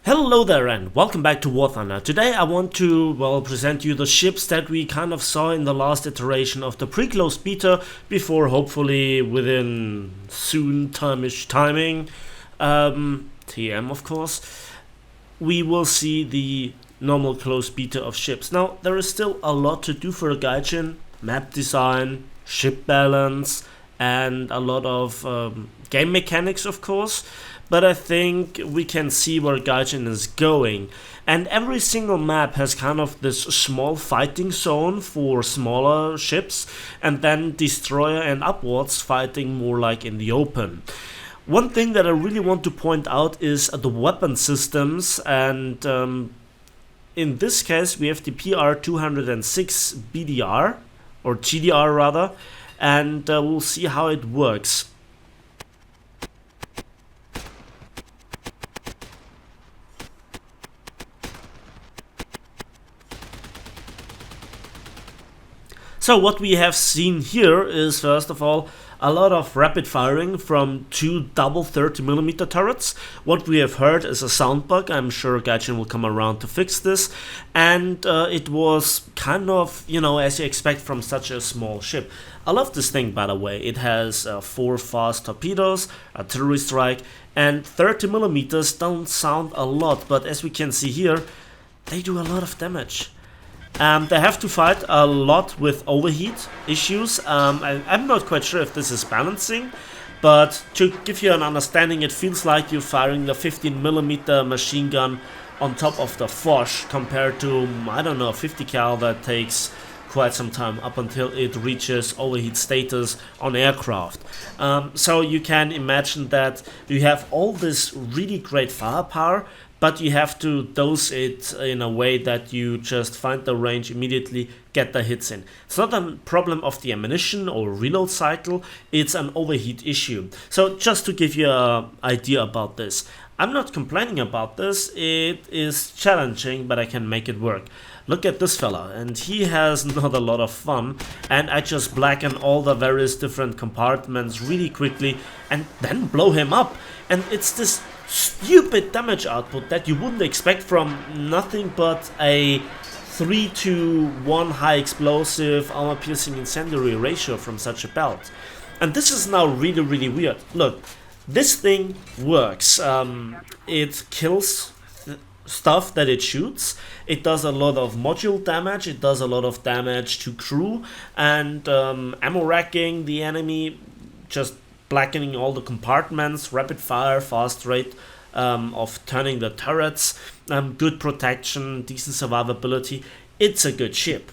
Hello there and welcome back to War Thunder. Today I want to, present you the ships that we kind of saw in the last iteration of the pre-closed beta before hopefully within soon timing, TM of course, we will see the normal closed beta of ships. Now there is still a lot to do for a Gaijin, map design, ship balance and a lot of game mechanics of course. But I think we can see where Gaijin is going. And every single map has kind of this small fighting zone for smaller ships, and then destroyer and upwards fighting more like in the open. One thing that I really want to point out is the weapon systems, and in this case we have the PR206 BDR, or GDR rather, and we'll see how it works. So what we have seen here is first of all a lot of rapid firing from two double 30mm turrets. What we have heard is a sound bug. I'm sure Gaijin will come around to fix this, and it was kind of, as you expect from such a small ship. I love this thing, by the way. It has 4 fast torpedoes, artillery strike, and 30mm don't sound a lot, but as we can see here, they do a lot of damage. They have to fight a lot with overheat issues. I'm not quite sure if this is balancing, but to give you an understanding, it feels like you're firing the 15mm machine gun on top of the Foch compared to, I don't know, 50 cal that takes quite some time up until it reaches overheat status on aircraft. So you can imagine that you have all this really great firepower, but you have to dose it in a way that you just find the range immediately, get the hits in. It's not a problem of the ammunition or reload cycle, it's an overheat issue. So just to give you an idea about this, I'm not complaining about this, it is challenging, but I can make it work. Look at this fella, and he has not a lot of fun, and I just blacken all the various different compartments really quickly and then blow him up. And it's this stupid damage output that you wouldn't expect from nothing but a 3-to-1 high explosive armor piercing incendiary ratio from such a belt. And this is now really weird. Look, this thing works. It kills stuff that it shoots. It does a lot of module damage, it does a lot of damage to crew, and ammo racking the enemy, just blackening all the compartments, rapid fire, fast rate of turning the turrets, good protection, decent survivability. It's a good ship.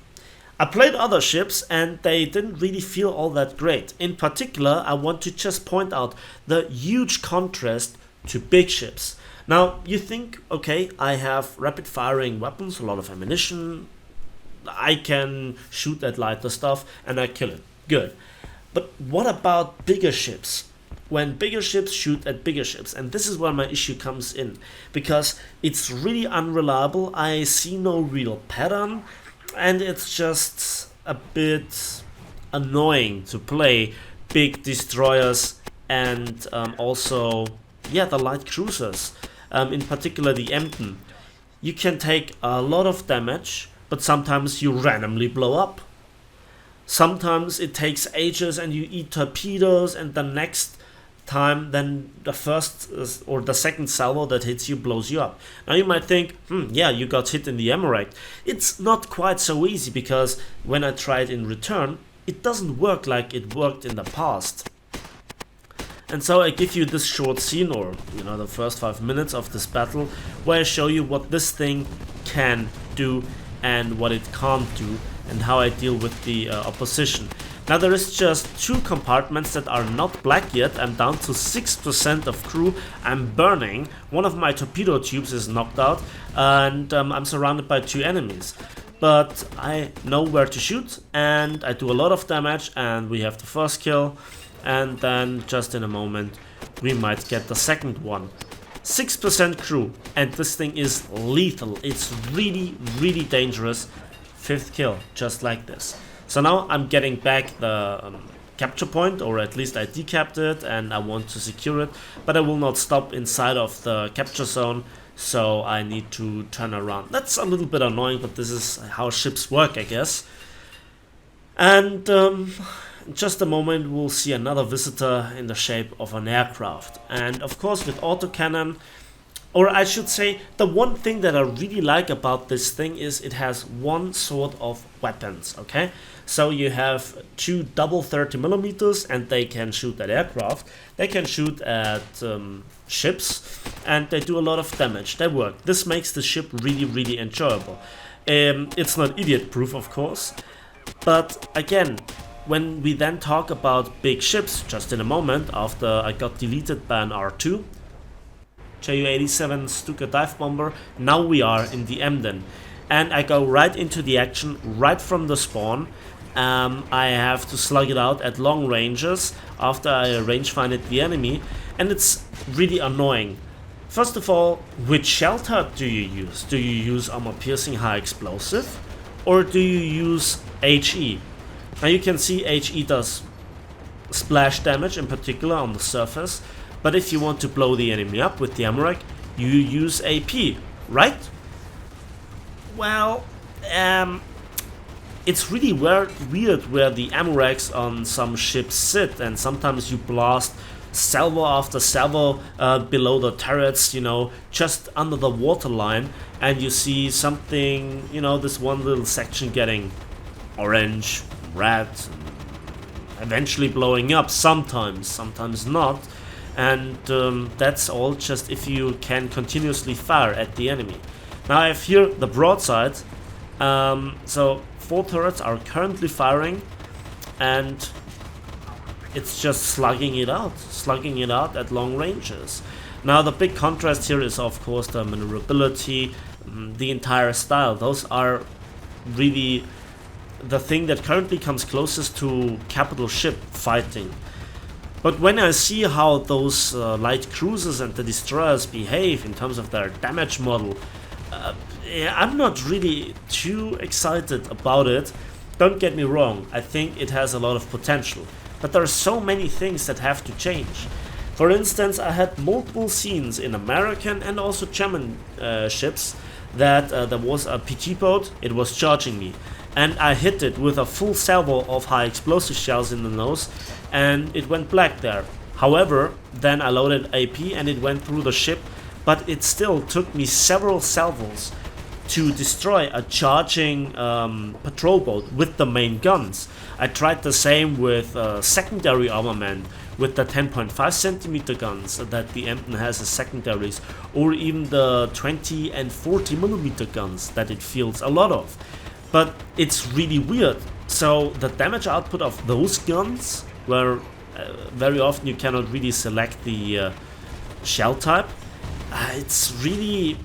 I played other ships and they didn't really feel all that great. In particular, I want to just point out the huge contrast to big ships. Now, you think, okay, I have rapid firing weapons, a lot of ammunition, I can shoot at lighter stuff and I kill it. Good. But what about bigger ships? When bigger ships shoot at bigger ships, and this is where my issue comes in, because it's really unreliable, I see no real pattern, and it's just a bit annoying to play big destroyers and also, the light cruisers, in particular the Emden. You can take a lot of damage, but sometimes you randomly blow up. Sometimes it takes ages and you eat torpedoes, and the next time then the first or the second salvo that hits you blows you up. Now you might think, you got hit in the ammo rack. It's not quite so easy, because when I try it in return, it doesn't work like it worked in the past. And so I give you this short scene, or the first 5 minutes of this battle, where I show you what this thing can do and what it can't do, and how I deal with the opposition. Now there is just 2 compartments that are not black yet. I'm down to 6% of crew. I'm burning. One of my torpedo tubes is knocked out, and I'm surrounded by 2 enemies. But I know where to shoot, and I do a lot of damage, and we have the first kill, and then just in a moment we might get the second one. 6% crew, and this thing is lethal. It's really dangerous. 5th kill, just like this. So now I'm getting back the capture point, or at least I decapped it and I want to secure it, but I will not stop inside of the capture zone, so I need to turn around. That's a little bit annoying, but this is how ships work, I guess. And in just a moment we'll see another visitor in the shape of an aircraft. And of course with autocannon, or I should say, the one thing that I really like about this thing is it has one sort of weapons, okay? So you have two double 30 millimeters and they can shoot at aircraft, they can shoot at ships, and they do a lot of damage. They work. This makes the ship really, really enjoyable. It's not idiot proof, of course, but again, when we then talk about big ships, just in a moment after I got deleted by an R2, Ju-87 Stuka dive bomber, now we are in the Emden, and I go right into the action right from the spawn. I have to slug it out at long ranges after I rangefind the enemy, and it's really annoying. First of all, which shell type do you use? Do you use armor piercing high explosive, or do you use HE? Now you can see HE does splash damage in particular on the surface, but if you want to blow the enemy up with the Amorak, you use AP, right? Well, it's really weird where the Amoraks on some ships sit, and sometimes you blast salvo after salvo below the turrets, you know, just under the waterline, and you see something, you know, this one little section getting orange, red, eventually blowing up, sometimes not. And that's all just if you can continuously fire at the enemy. Now I have here the broadside, so 4 turrets are currently firing, and it's just slugging it out at long ranges. Now the big contrast here is of course the maneuverability, the entire style. Those are really the thing that currently comes closest to capital ship fighting. But when I see how those light cruisers and the destroyers behave in terms of their damage model, I'm not really too excited about it. Don't get me wrong, I think it has a lot of potential, but there are so many things that have to change. For instance, I had multiple scenes in American and also German ships that there was a PT boat, it was charging me, and I hit it with a full salvo of high explosive shells in the nose, and it went black there. However, then I loaded AP and it went through the ship, but it still took me several salvos to destroy a charging patrol boat with the main guns. I tried the same with secondary armament, with the 10.5 centimeter guns that the Emden has as secondaries, or even the 20 and 40 millimeter guns that it fields a lot of. But it's really weird. So the damage output of those guns, where very often you cannot really select the shell type, it's really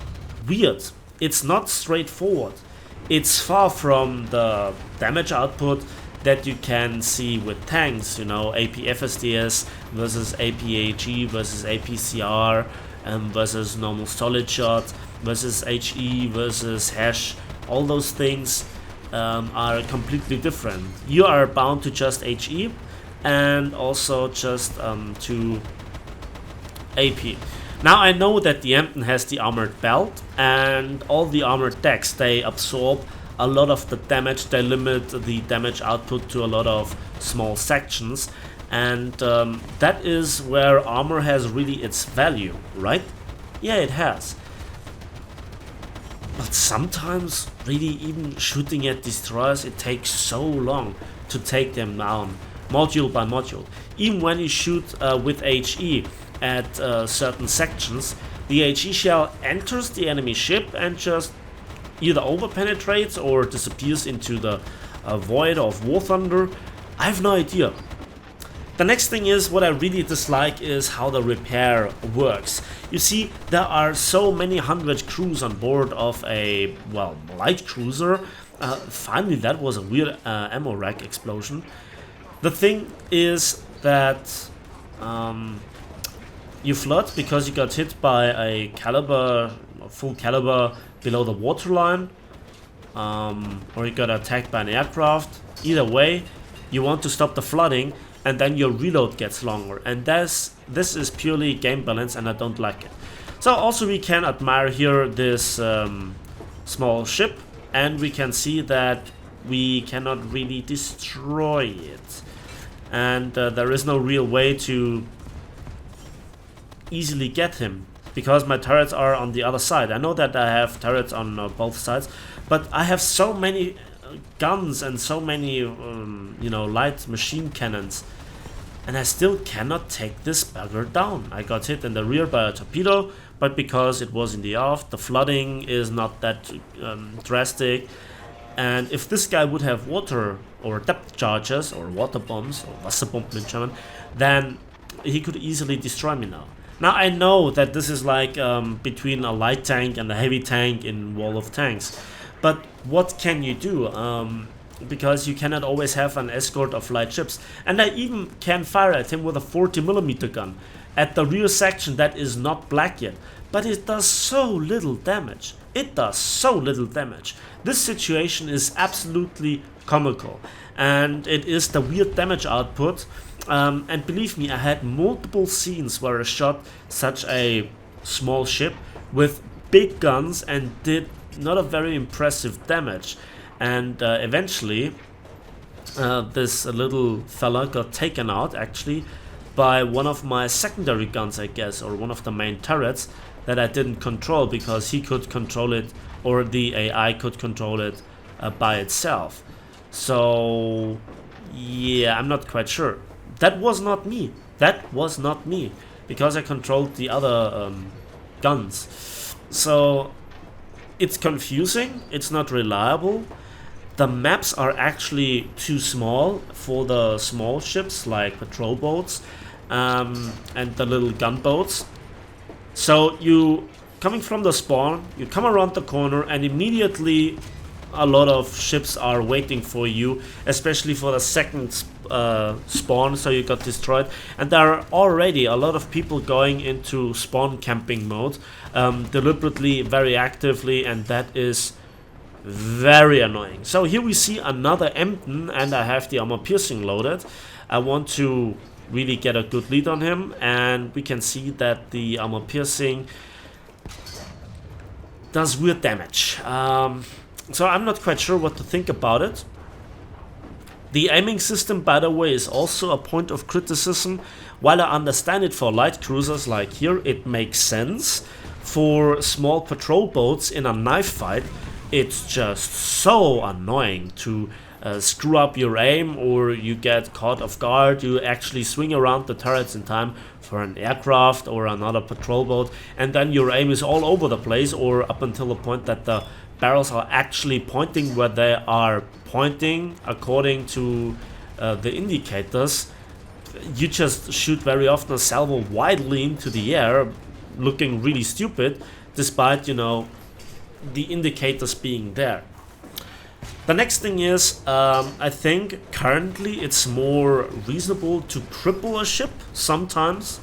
weird. It's not straightforward. It's far from the damage output that you can see with tanks, you know, AP FSDS versus AP AG versus APCR versus normal solid shot versus HE versus hash. All those things are completely different. You are bound to just HE and also just to AP. Now I know that the Emden has the armored belt, and all the armored decks, they absorb a lot of the damage, they limit the damage output to a lot of small sections, and that is where armor has really its value, right? Yeah, it has. But sometimes, really, even shooting at destroyers, it takes so long to take them down, module by module. Even when you shoot with HE at certain sections, the HE shell enters the enemy ship and just either overpenetrates or disappears into the void of War Thunder. I have no idea. The next thing is, what I really dislike is how the repair works. You see, there are so many hundred crews on board of a, well, light cruiser. Finally, that was a weird ammo rack explosion. The thing is that you flood because you got hit by a caliber, full caliber below the waterline, or you got attacked by an aircraft. Either way, you want to stop the flooding, and then your reload gets longer, and this is purely game balance, and I don't like it. So also we can admire here this small ship, and we can see that we cannot really destroy it, and there is no real way to easily get him because my turrets are on the other side. I know that I have turrets on both sides, but I have so many guns and so many you know, light machine cannons, and I still cannot take this bugger down. I got hit in the rear by a torpedo, but because it was in the aft, the flooding is not that drastic. And if this guy would have water or depth charges or water bombs or Wasserbomben in German, then he could easily destroy me now. Now I know that this is like between a light tank and a heavy tank in Wall of Tanks, but what can you do? Because you cannot always have an escort of light ships, and I even can fire at him with a 40mm gun at the rear section that is not black yet, but it does so little damage. It does so little damage. This situation is absolutely comical, and it is the weird damage output. And believe me, I had multiple scenes where I shot such a small ship with big guns and did not a very impressive damage. And eventually this little fella got taken out actually by one of my secondary guns, I guess, or one of the main turrets that I didn't control because he could control it, or the AI could control it by itself. So yeah, I'm not quite sure. That was not me. That was not me, because I controlled the other guns. So it's confusing, it's not reliable. The maps are actually too small for the small ships like patrol boats and the little gunboats. So you, coming from the spawn, you come around the corner and immediately a lot of ships are waiting for you, especially for the second spawn, so you got destroyed. And there are already a lot of people going into spawn camping mode deliberately, very actively, and that is very annoying. So here we see another Emden, and I have the armor piercing loaded. I want to really get a good lead on him, and we can see that the armor piercing does weird damage. So I'm not quite sure what to think about it. The aiming system, by the way, is also a point of criticism. While I understand it for light cruisers like here, it makes sense. For small patrol boats in a knife fight, it's just so annoying to screw up your aim, or you get caught off guard. You actually swing around the turrets in time for an aircraft or another patrol boat, and then your aim is all over the place, or up until the point that the barrels are actually pointing where they are pointing according to the indicators. You just shoot very often a salvo widely into the air, looking really stupid, despite, you know, the indicators being there. The next thing is, I think currently it's more reasonable to cripple a ship sometimes,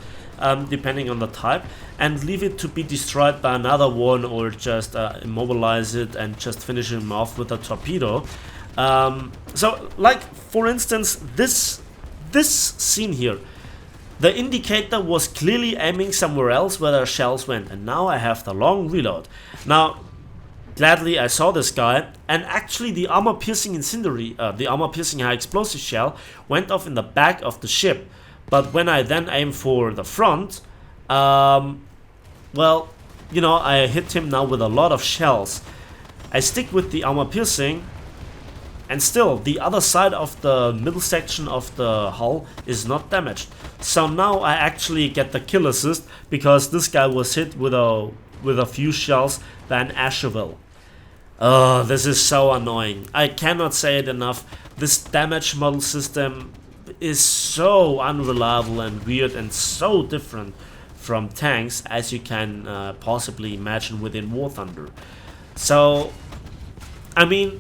depending on the type, and leave it to be destroyed by another one, or just immobilize it and just finish him off with a torpedo. So, like for instance, this scene here, the indicator was clearly aiming somewhere else where the shells went, and now I have the long reload. Now, gladly I saw this guy, and actually the armor piercing incendiary, the armor piercing high explosive shell went off in the back of the ship. But when I then aim for the front, well, you know, I hit him now with a lot of shells. I stick with the armor piercing, and still the other side of the middle section of the hull is not damaged. So now I actually get the kill assist, because this guy was hit with a few shells by an Asheville. Oh, this is so annoying. I cannot say it enough. This damage model system is so unreliable and weird, and so different from tanks as you can possibly imagine within War Thunder. So, I mean,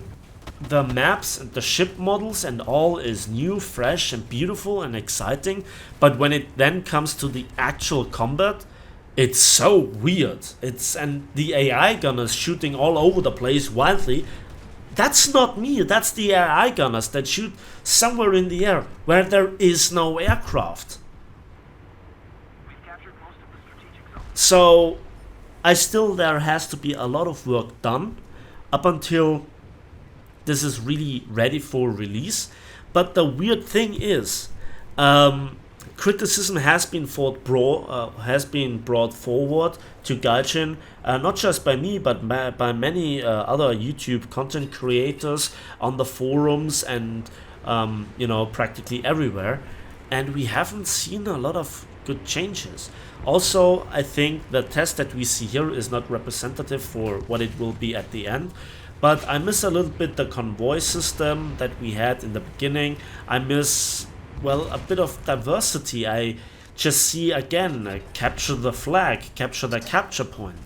the maps and the ship models and all is new, fresh and beautiful and exciting, but when it then comes to the actual combat, it's so weird. And the AI gunners shooting all over the place wildly. That's not me, that's the AI gunners that shoot somewhere in the air where there is no aircraft. So there has to be a lot of work done up until this is really ready for release. But the weird thing is, criticism has been brought forward to Gaijin, not just by me, but by many other YouTube content creators on the forums and practically everywhere, and we haven't seen a lot of good changes. Also, I think the test that we see here is not representative for what it will be at the end. But I miss a little bit the convoy system that we had in the beginning. I miss, well, a bit of diversity. I just see again, capture the flag, capture the capture point.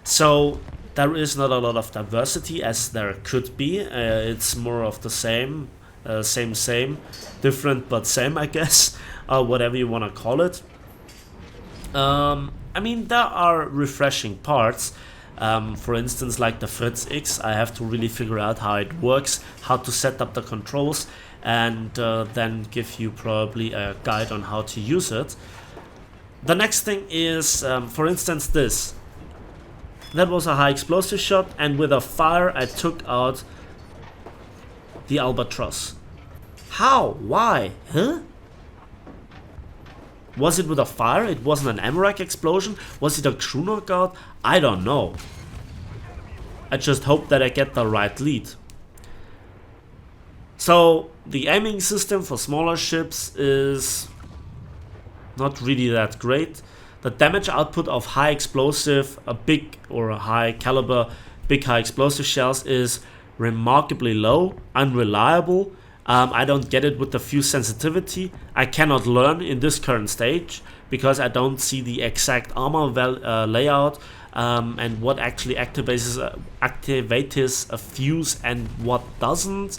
So there is not a lot of diversity as there could be. It's more of the same, same, different but same, I guess, whatever you want to call it. I mean, there are refreshing parts. For instance, like the Fritz X, I have to really figure out how it works, how to set up the controls, and then give you probably a guide on how to use it. The next thing is, for instance, this. That was a high explosive shot, and with a fire I took out the Albatross. How? Why? Huh? Was it with a fire? It wasn't an Amarak explosion? Was it a crew knockout? I don't know. I just hope that I get the right lead. So the aiming system for smaller ships is not really that great. The damage output of high explosive, a big or a high caliber, big high explosive shells is remarkably low, unreliable. I don't get it with the fuse sensitivity. I cannot learn in this current stage because I don't see the exact armor layout and what actually activates a fuse and what doesn't.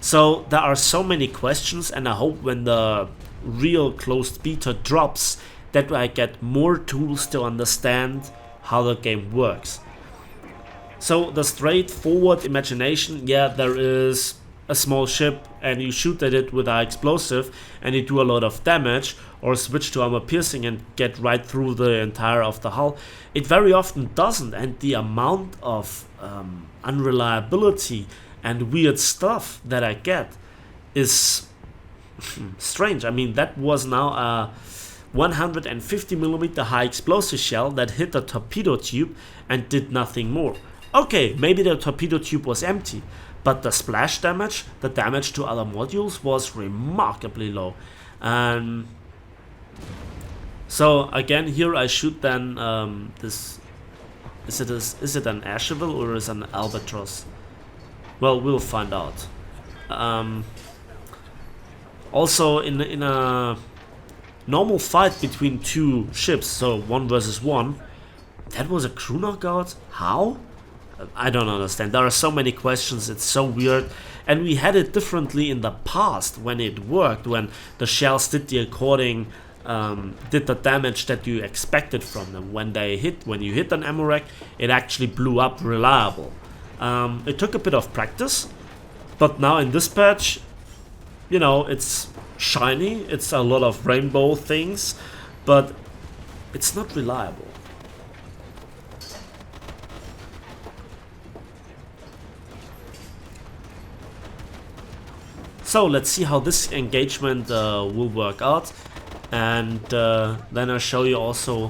So there are so many questions, and I hope when the real closed beta drops that I get more tools to understand how the game works. So the straightforward imagination, yeah, there is a small ship and you shoot at it with an explosive and you do a lot of damage, or switch to armor piercing and get right through the entire of the hull. It very often doesn't, and the amount of unreliability and weird stuff that I get is strange. I mean, that was now a 150mm high explosive shell that hit a torpedo tube and did nothing more. Okay, maybe the torpedo tube was empty, but the splash damage, the damage to other modules was remarkably low. So again, here I shoot then this. Is it an Asheville or is it an Albatross? Well, we'll find out. Also, in a normal fight between two ships, so 1 versus 1, that was a crew knockout? How? I don't understand. There are so many questions, it's so weird. And we had it differently in the past when it worked, when the shells did the did the damage that you expected from them. When you hit an Amarak, it actually blew up reliable. It took a bit of practice, but now in this patch, you know, it's shiny, it's a lot of rainbow things, but it's not reliable. So let's see how this engagement will work out, and then I'll show you also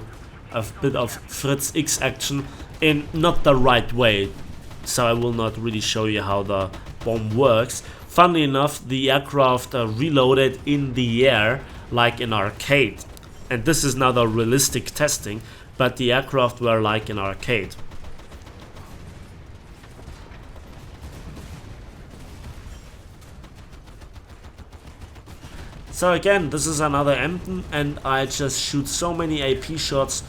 a bit of Fritz X action in not the right way. So I will not really show you how the bomb works. Funnily enough, the aircraft reloaded in the air like in arcade, and this is now the realistic testing, but the aircraft were like in arcade. So again, this is another Emden, and I just shoot so many AP shots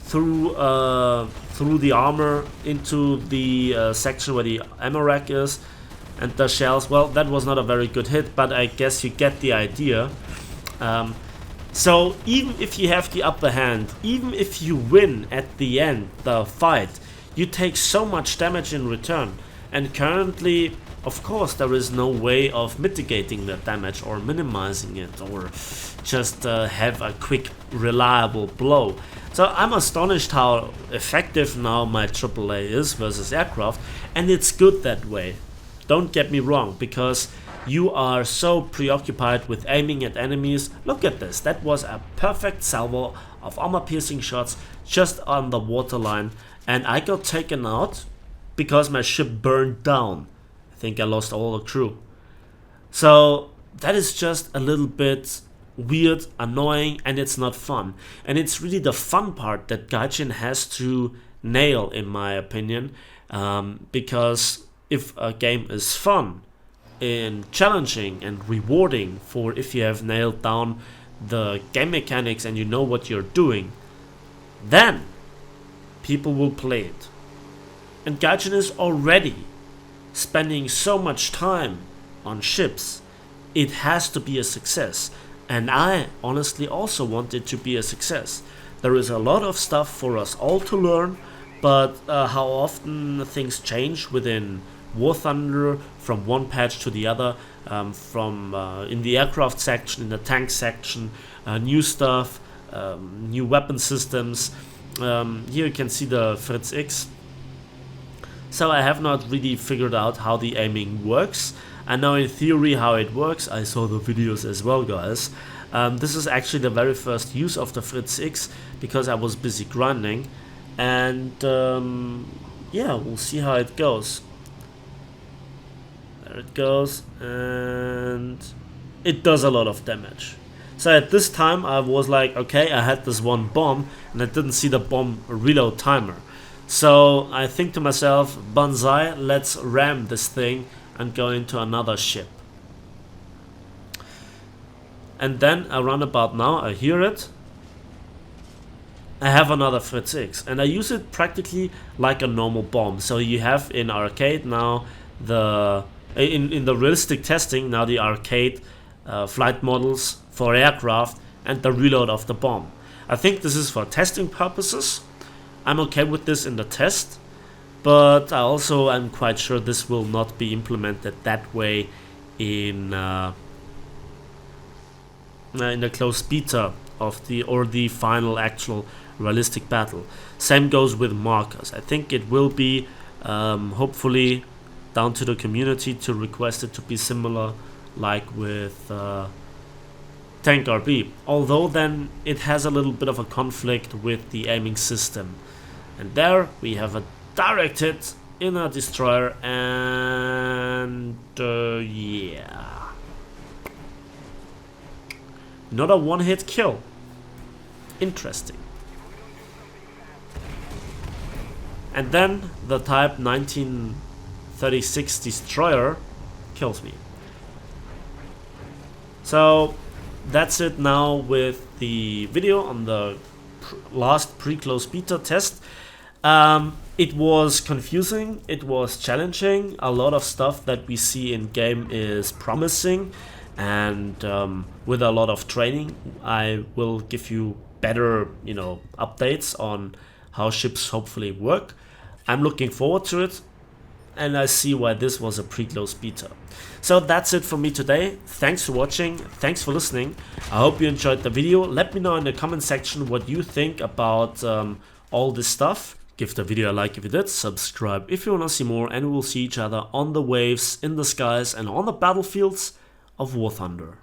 through the armor into the section where the Amarak is, and the shells. Well, that was not a very good hit, but I guess you get the idea. So even if you have the upper hand, even if you win at the end the fight, you take so much damage in return. And currently, of course there is no way of mitigating that damage or minimizing it or just have a quick reliable blow. So I'm astonished how effective now my AAA is versus aircraft, and it's good that way. Don't get me wrong, because you are so preoccupied with aiming at enemies. Look at this, that was a perfect salvo of armor piercing shots just on the waterline, and I got taken out because my ship burned down. I think I lost all the crew. So that is just a little bit weird, annoying, and it's not fun. And it's really the fun part that Gaijin has to nail, in my opinion, because if a game is fun and challenging and rewarding for if you have nailed down the game mechanics and you know what you're doing, then people will play it. And Gaijin is already spending so much time on ships. It has to be a success, and I honestly also want it to be a success. There is a lot of stuff for us all to learn, but how often things change within War Thunder from one patch to the other, from in the aircraft section, in the tank section, new stuff, new weapon systems. Here you can see the Fritz X. So I have not really figured out how the aiming works. I know in theory how it works. I saw the videos as well, guys. This is actually the very first use of the Fritz X because I was busy grinding, and yeah, we'll see how it goes. There it goes, and it does a lot of damage. So at this time I was like, okay, I had this one bomb and I didn't see the bomb reload timer. So I think to myself, Banzai, let's ram this thing and go into another ship. And then around about now, I hear it. I have another Fritz X, and I use it practically like a normal bomb. So you have in arcade now the in the realistic testing now the arcade flight models for aircraft and the reload of the bomb. I think this is for testing purposes. I'm okay with this in the test, but I also am quite sure this will not be implemented that way in the closed beta of the final actual realistic battle. Same goes with markers. I think it will be hopefully down to the community to request it to be similar like with Tank RB, although then it has a little bit of a conflict with the aiming system. And there we have a direct hit in a destroyer, and yeah, not a one-hit kill. Interesting. And then the Type 1936 destroyer kills me. So that's it now with the video on the last pre-closed beta test. It was confusing, it was challenging. A lot of stuff that we see in game is promising, and with a lot of training I will give you better, updates on how ships hopefully work. I'm looking forward to it, and I see why this was a pre-closed beta. So that's it for me today. Thanks for watching, thanks for listening. I hope you enjoyed the video. Let me know in the comment section what you think about all this stuff. Give the video a like if you did, subscribe if you want to see more, and we will see each other on the waves, in the skies, and on the battlefields of War Thunder.